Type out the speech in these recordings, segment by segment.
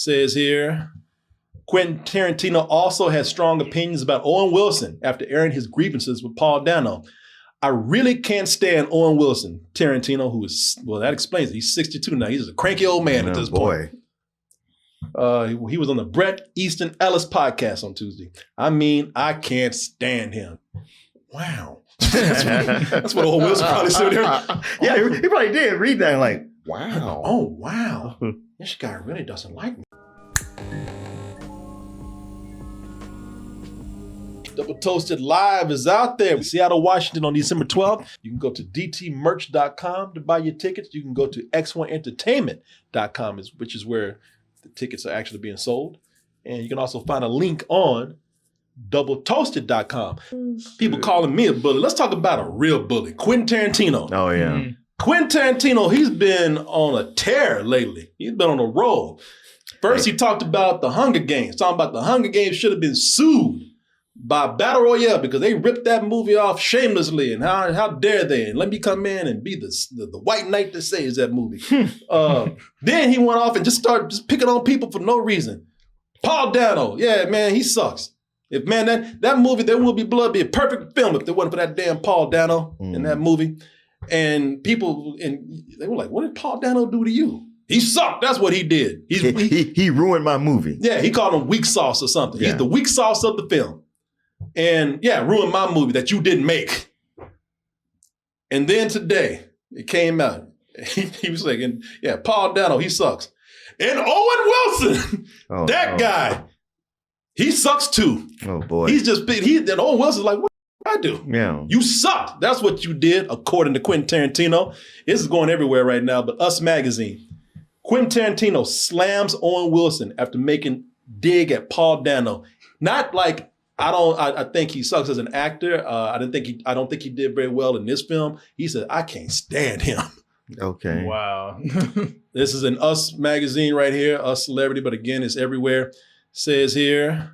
says here, Quentin Tarantino also has strong opinions about Owen Wilson after airing his grievances with Paul Dano. I really can't stand Owen Wilson, Tarantino, who is, well, that explains it. He's 62 now. He's a cranky old man at this point. He was on the Bret Easton Ellis podcast on Tuesday. I mean, I can't stand him. Wow. That's what Owen Wilson probably said there. Yeah, he probably did read that like, wow. Oh, wow. This guy really doesn't like me. Double Toasted Live is out there. Seattle, Washington on December 12th. You can go to dtmerch.com to buy your tickets. You can go to x1entertainment.com, which is where the tickets are actually being sold. And you can also find a link on doubletoasted.com. People calling me a bully. Let's talk about a real bully, Quentin Tarantino. Oh, yeah. Mm-hmm. Quentin Tarantino, he's been on a tear lately. He's been on a roll. First, he talked about the Hunger Games, talking about the Hunger Games should have been sued by Battle Royale because they ripped that movie off shamelessly, and how dare they? And let me come in and be the white knight that saves that movie. Then he went off and just started picking on people for no reason. Paul Dano, yeah, man, he sucks. If man, that movie, There Will Be Blood, be a perfect film if there wasn't for that damn Paul Dano in that movie. And people, and they were like, what did Paul Dano do to you? He sucked. That's what he did. He ruined my movie. Yeah, he called him weak sauce or something. Yeah. He's the weak sauce of the film. And yeah, ruined my movie that you didn't make. And then today, it came out. He was like, yeah, Paul Dano, he sucks. And Owen Wilson, guy, he sucks too. Oh boy. He's just big. And Owen Wilson's like, what did I do? Yeah. You sucked. That's what you did, according to Quentin Tarantino. This is going everywhere right now, but Us Magazine. Quentin Tarantino slams Owen Wilson after making dig at Paul Dano. Not like, I think he sucks as an actor. I don't think he did very well in this film. He said, I can't stand him. Okay. Wow. This is an Us Magazine right here, Us Celebrity, but again, it's everywhere. Says here,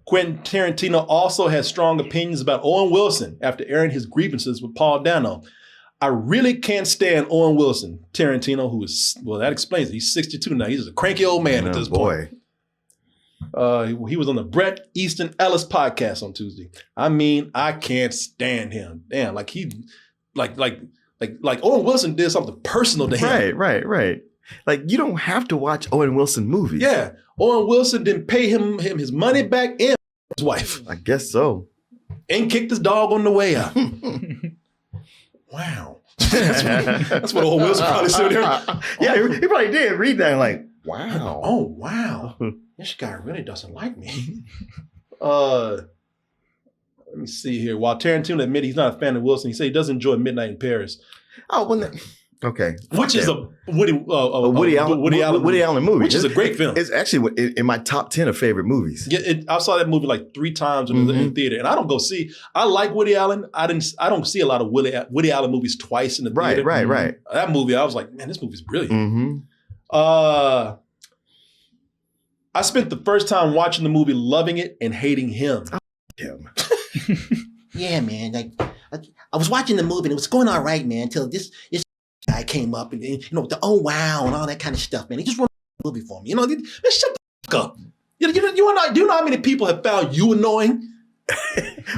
Quentin Tarantino also has strong opinions about Owen Wilson after airing his grievances with Paul Dano. I really can't stand Owen Wilson, Tarantino, who is, well, that explains it. He's 62 now. He's a cranky old man at this point. He was on the Bret Easton Ellis podcast on Tuesday. I mean, I can't stand him. Damn, like Owen Wilson did something personal to him. Right. Like, you don't have to watch Owen Wilson movies. Yeah. Owen Wilson didn't pay him his money back and his wife. I guess so. And kicked his dog on the way out. Wow. That's what Owen Wilson probably said there. Yeah, he probably did read that like, wow. Oh, wow. This guy really doesn't like me. Let me see here. While Tarantino admitted he's not a fan of Wilson, he said he does enjoy Midnight in Paris. Oh, okay. Which is a Woody Allen movie. Which is a great film. It's actually in my top 10 of favorite movies. Yeah, I saw that movie like 3 times in the theater, and I don't go see. I like Woody Allen. I don't see a lot of Woody Allen movies twice in the theater. Right. That movie, I was like, man, this movie's brilliant. Mm-hmm. I spent the first time watching the movie loving it and hating him. Yeah, man. Like I was watching the movie and it was going all right, man, until this guy came up and the oh wow and all that kind of stuff, man. He just ruined the movie for me. Man, shut the fuck up. Do you know how many people have found you annoying?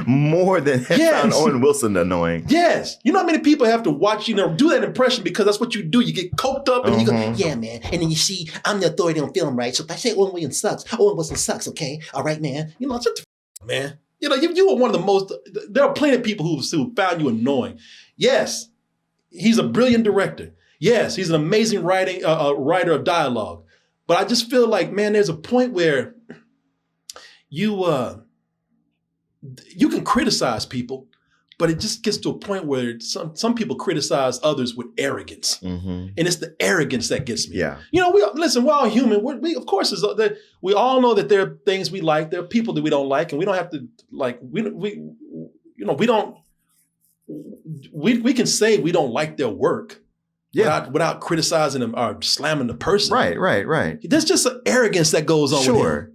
More than found Owen Wilson annoying. Yes. You know how many people have to watch, do that impression because that's what you do. You get coked up and you go, yeah, man. And then you see, I'm the authority on film, right? So if I say Owen Wilson sucks, okay? All right, man. Shut the man. You are one of the most, there are plenty of people who found you annoying. Yes, he's a brilliant director. Yes, he's an amazing writer of dialogue. But I just feel like, man, there's a point where you can criticize people, but it just gets to a point where some people criticize others with arrogance. And it's the arrogance that gets me. Yeah. We're all human. We of course, we all know that there are things we like. There are people that we don't like, and we don't have to like, we can say we don't like their work without criticizing them or slamming the person. Right. There's just an arrogance that goes on with him.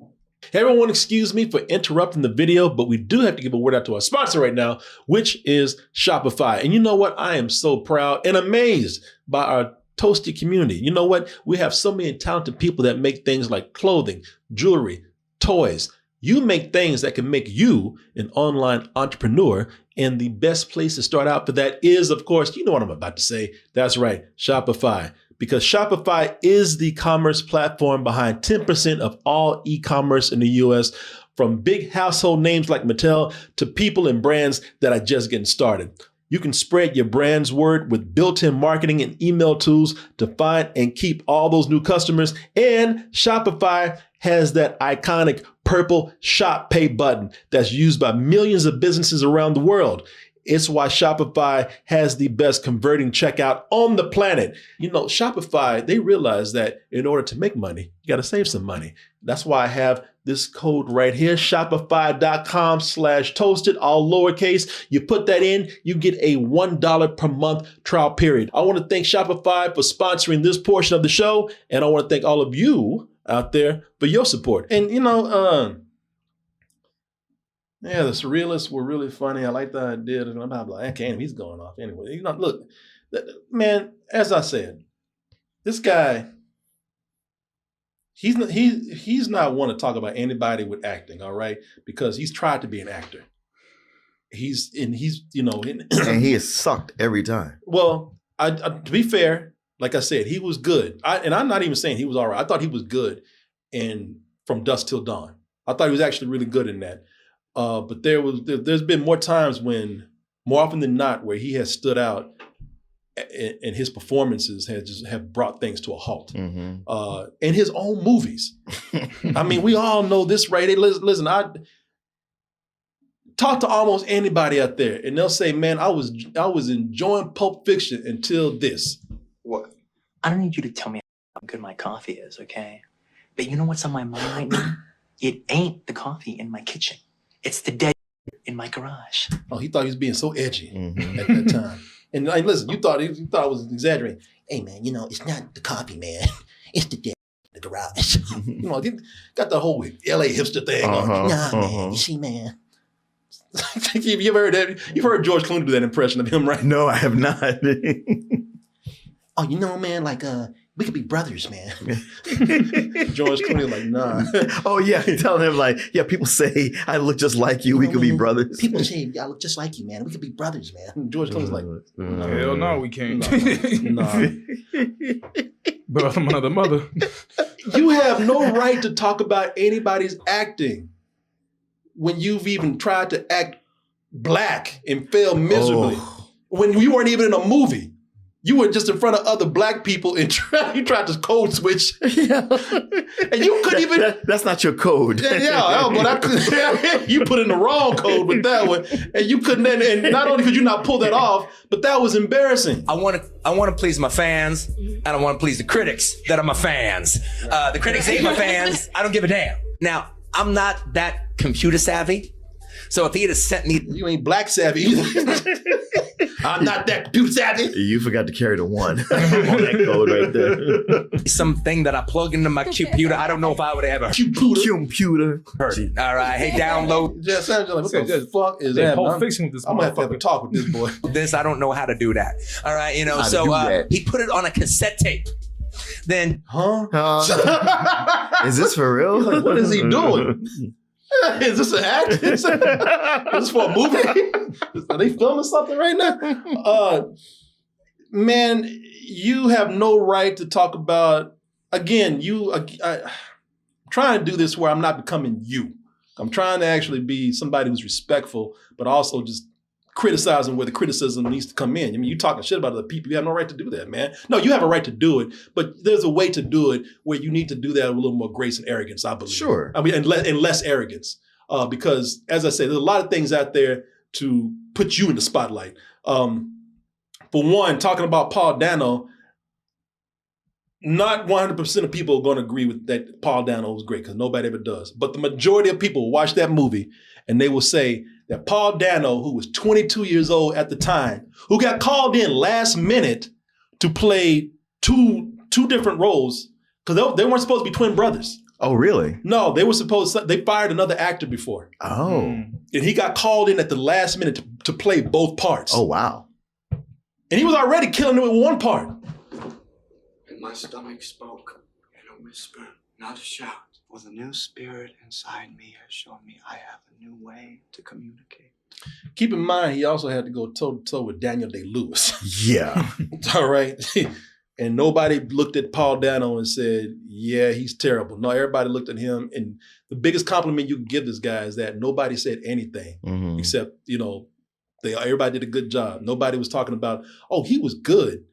Everyone excuse me for interrupting the video, but we do have to give a word out to our sponsor right now, which is Shopify. And you know what? I am so proud and amazed by our Toast your community. You know what? We have so many talented people that make things like clothing, jewelry, toys. You make things that can make you an online entrepreneur. And the best place to start out for that is, of course, you know what I'm about to say. That's right, Shopify. Because Shopify is the commerce platform behind 10% of all e-commerce in the US, from big household names like Mattel to people and brands that are just getting started. You can spread your brand's word with built-in marketing and email tools to find and keep all those new customers. And Shopify has that iconic purple Shop Pay button that's used by millions of businesses around the world. It's why Shopify has the best converting checkout on the planet. You know, Shopify, they realize that in order to make money, you got to save some money. That's why I have this code right here, shopify.com/toasted, all lowercase. You put that in, you get a $1 per month trial period. I want to thank Shopify for sponsoring this portion of the show. And I want to thank all of you out there for your support. And, you know, yeah, the surrealists were really funny. I like the idea. I'm like, I can't. He's going off anyway. You know, look, man. As I said, this guy, he's not one to talk about anybody with acting. All right, because he's tried to be an actor. He's and he has sucked every time. Well, to be fair, like I said, he was good. I'm not even saying he was all right. I thought he was good in From Dusk Till Dawn. I thought he was actually really good in that. But there's been more times more often than not, where he has stood out and his performances have brought things to a halt. In his own movies. I mean, we all know this, right? Hey, listen, I talk to almost anybody out there, and they'll say, "Man, I was enjoying Pulp Fiction until this." What? I don't need you to tell me how good my coffee is, okay? But you know what's on my mind right now? It ain't the coffee in my kitchen. It's the dead in my garage. Oh, he thought he was being so edgy at that time. And like, listen, you thought I was exaggerating. Hey, man, you know, it's not the coffee, man. It's the dead in the garage. You know, got the whole LA hipster thing on. Nah, man. You see, man. You ever heard that? You've heard George Clooney do that impression of him, right? No, I have not. Oh, you know, man, like, we could be brothers, man. George Clooney like, nah. Oh, yeah. Telling him like, yeah, people say I look just like you. We could be brothers. People say I look just like you, man. We could be brothers, man. George Clooney's like, hell no, we can't. Nah. Brother from another mother. You have no right to talk about anybody's acting when you've even tried to act black and failed miserably. When you weren't even in a movie. You were just in front of other black people and you tried to code switch. Yeah. And you couldn't even. That's not your code. You put in the wrong code with that one. And you couldn't. And not only could you not pull that off, but that was embarrassing. I want to please my fans, and I want to please the critics that are my fans. The critics ain't my fans. I don't give a damn. Now, I'm not that computer savvy. So if he had sent me. You ain't black savvy either. I'm not that computer savvy. You forgot to carry the one on that code right there. Something that I plug into my computer. I don't know if I would ever. Computer. All right. Hey, download. Just like, what the fuck is that? Pulp Fiction with this I'm going to have to talk with this boy. This, I don't know how to do that. All right. You know, so he put it on a cassette tape. Then. Is this for real? Like, what is he doing? Is this an act? Is this for a movie? Are they filming something right now? Man, you have no right to talk about, again, I'm trying to do this where I'm not becoming you. I'm trying to actually be somebody who's respectful, but also just criticizing where the criticism needs to come in. I mean, you talking shit about other people. You have no right to do that, man. No, you have a right to do it, but there's a way to do it where you need to do that with a little more grace and arrogance, I believe. Sure. I mean, and less arrogance. Because, as I said, there's a lot of things out there to put you in the spotlight. For one, talking about Paul Dano, not 100% of people are going to agree with that Paul Dano was great, because nobody ever does. But the majority of people watch that movie and they will say that Paul Dano, who was 22 years old at the time, who got called in last minute to play two different roles, because they weren't supposed to be twin brothers. Oh, really? No, they fired another actor before. Oh. And he got called in at the last minute to play both parts. Oh, wow. And he was already killing it with one part. My stomach spoke in a whisper, not a shout. For the new spirit inside me has shown me I have a new way to communicate. Keep in mind, he also had to go toe-to-toe with Daniel Day-Lewis. Yeah. All right. And nobody looked at Paul Dano and said, yeah, he's terrible. No, everybody looked at him. And the biggest compliment you can give this guy is that nobody said anything except, everybody did a good job. Nobody was talking about, oh, he was good.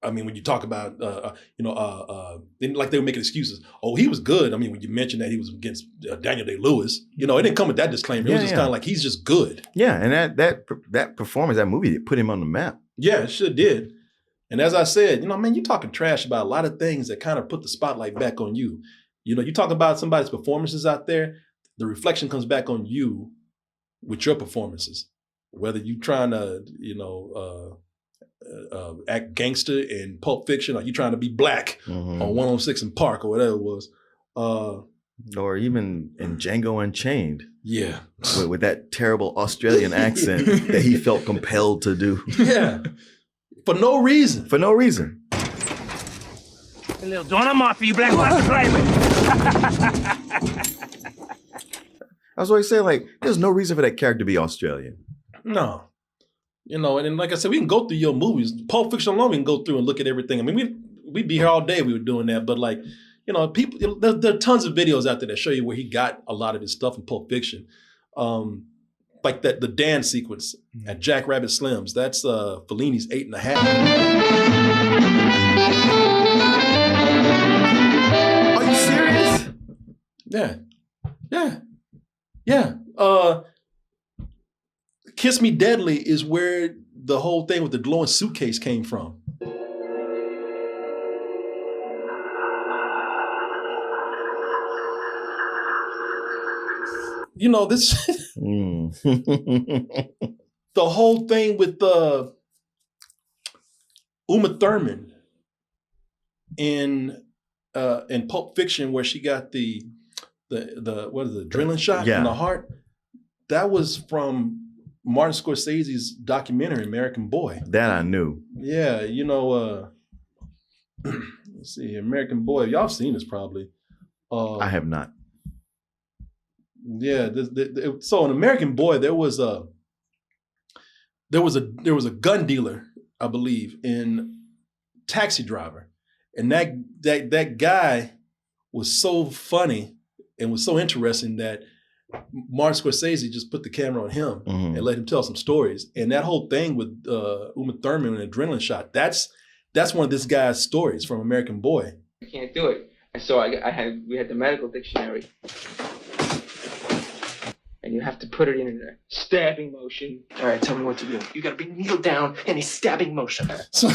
I mean, when you talk about, like they were making excuses. Oh, he was good. I mean, when you mentioned that he was against Daniel Day-Lewis, it didn't come with that disclaimer. It was just kind of like, he's just good. Yeah, and that performance, that movie, it put him on the map. Yeah, it sure did. And as I said, man, you're talking trash about a lot of things that kind of put the spotlight back on you. You talk about somebody's performances out there, the reflection comes back on you with your performances. Whether you trying to, act gangster in Pulp Fiction, or you trying to be black on 106 in Park or whatever it was. Or even in Django Unchained. Yeah. With that terrible Australian accent that he felt compelled to do. Yeah. For no reason. For no reason. A little joint I'm off for you, black boys to play with. I was always saying, like, there's no reason for that character to be Australian. No. And then, like I said, we can go through your movies. Pulp Fiction alone, we can go through and look at everything. I mean, we'd be here all day if we were doing that. But, like, people, there are tons of videos out there that show you where he got a lot of his stuff in Pulp Fiction. Like the dance sequence at Jack Rabbit Slim's. That's Fellini's 8.5. Are you serious? Yeah. Kiss Me Deadly is where the whole thing with the glowing suitcase came from. This the whole thing with Uma Thurman in Pulp Fiction, where she got the adrenaline shot in the heart. That was from Martin Scorsese's documentary American Boy. That I knew. Yeah, let's see, American Boy. Y'all seen this probably. I have not. Yeah, so in American Boy, there was a gun dealer, I believe, in Taxi Driver, and that guy was so funny and was so interesting that Martin Scorsese just put the camera on him and let him tell some stories. And that whole thing with Uma Thurman and Adrenaline Shot, that's one of this guy's stories from American Boy. I can't do it. And so we had the medical dictionary. And you have to put it in a stabbing motion. All right, tell me what to do. You gotta be kneel down in a stabbing motion. So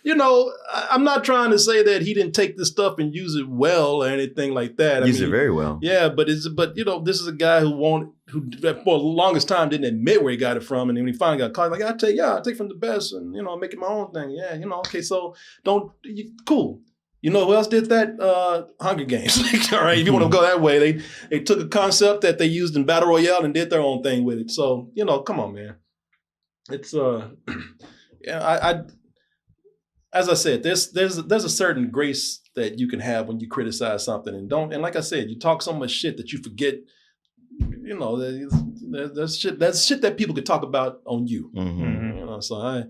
I'm not trying to say that he didn't take this stuff and use it well or anything like that. Use it very well. Yeah, but this is a guy who for the longest time didn't admit where he got it from, and then when he finally got caught, like I take from the best, and make it my own thing. Yeah, okay, so cool. You know who else did that? Hunger Games. All right, if you want to go that way, they took a concept that they used in Battle Royale and did their own thing with it. So, come on, man. It's as I said, there's a certain grace that you can have when you criticize something and like I said, you talk so much shit that you forget. There's shit that people could talk about on you. So I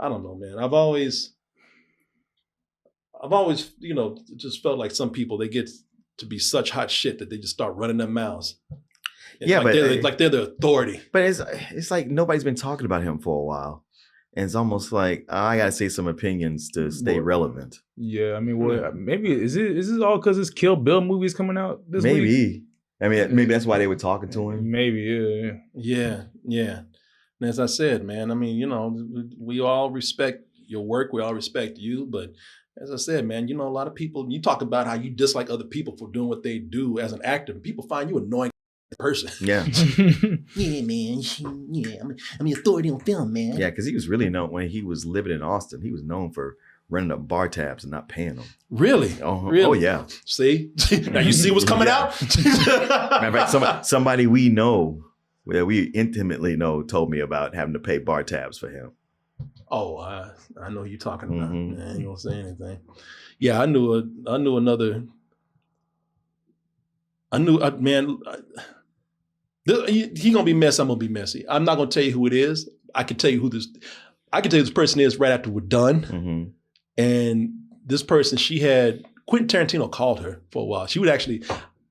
don't know, man. I've always, just felt like some people, they get to be such hot shit that they just start running their mouths. Yeah, they're the authority. But it's like nobody's been talking about him for a while. And it's almost like I gotta say some opinions to stay relevant. Yeah, I mean, maybe is this all because it's Kill Bill movies coming out this week? Maybe. I mean, maybe that's why they were talking to him. Maybe, yeah. And as I said, man, I mean, we all respect your work. We all respect you. But as I said, man, a lot of people, you talk about how you dislike other people for doing what they do as an actor. People find you annoying person. Yeah. Yeah, man. Yeah, I'm the authority on film, man. Yeah, because he was really known when he was living in Austin. He was known for running up bar tabs and not paying them. Really? Really? Oh, yeah. See? Now you see what's coming out? Matter of fact, somebody we know, that we intimately know, told me about having to pay bar tabs for him. Oh, I know who you're talking about. Mhm. I ain't gonna say anything. Yeah, I knew another. Man. He gonna be messy. I'm gonna be messy. I'm not gonna tell you who it is. I can tell you who this person is right after we're done. Mhm. And this person, she had Quentin Tarantino called her for a while. She would actually.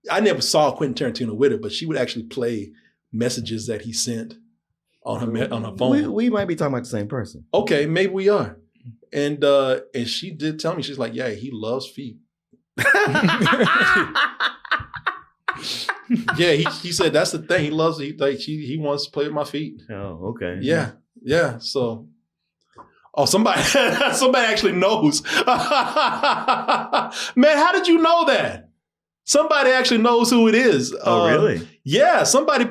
I never saw Quentin Tarantino with her, but she would actually play messages that he sent on her phone. We might be talking about the same person. Okay, maybe we are. And she did tell me, she's like, yeah, he loves feet. Yeah, he said that's the thing. He loves it. He wants to play with my feet. Oh, okay. Yeah. So, somebody actually knows. Man, how did you know that? Somebody actually knows who it is. Oh, really? Yeah, somebody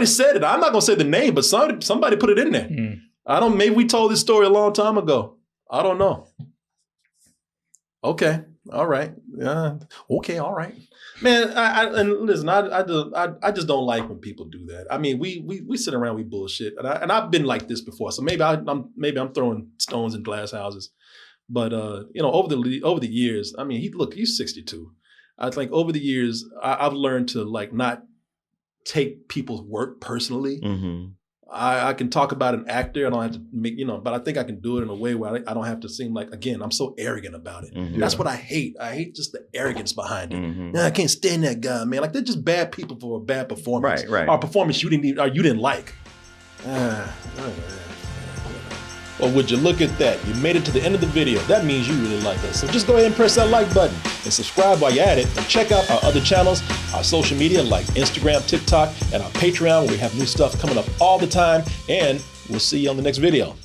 said it. I'm not gonna say the name, but somebody put it in there. Maybe we told this story a long time ago. I don't know. Okay. All right. Okay. All right. Man, and listen, I just don't like when people do that. I mean, we sit around, we bullshit, and I've been like this before. So maybe I'm throwing stones in glass houses, but over the years, I mean, he's 62. I think over the years, I've learned to like not take people's work personally. Mm-hmm. I can talk about an actor. I don't have to make, but I think I can do it in a way where I don't have to seem like, again, I'm so arrogant about it. Mm-hmm. That's what I hate. I hate just the arrogance behind it. Mm-hmm. I can't stand that guy, man. Like, they're just bad people for a bad performance. Right. Or a performance you didn't like. Well, would you look at that? You made it to the end of the video. That means you really like us. So just go ahead and press that like button and subscribe while you're at it. And check out our other channels, our social media like Instagram, TikTok, and our Patreon where we have new stuff coming up all the time. And we'll see you on the next video.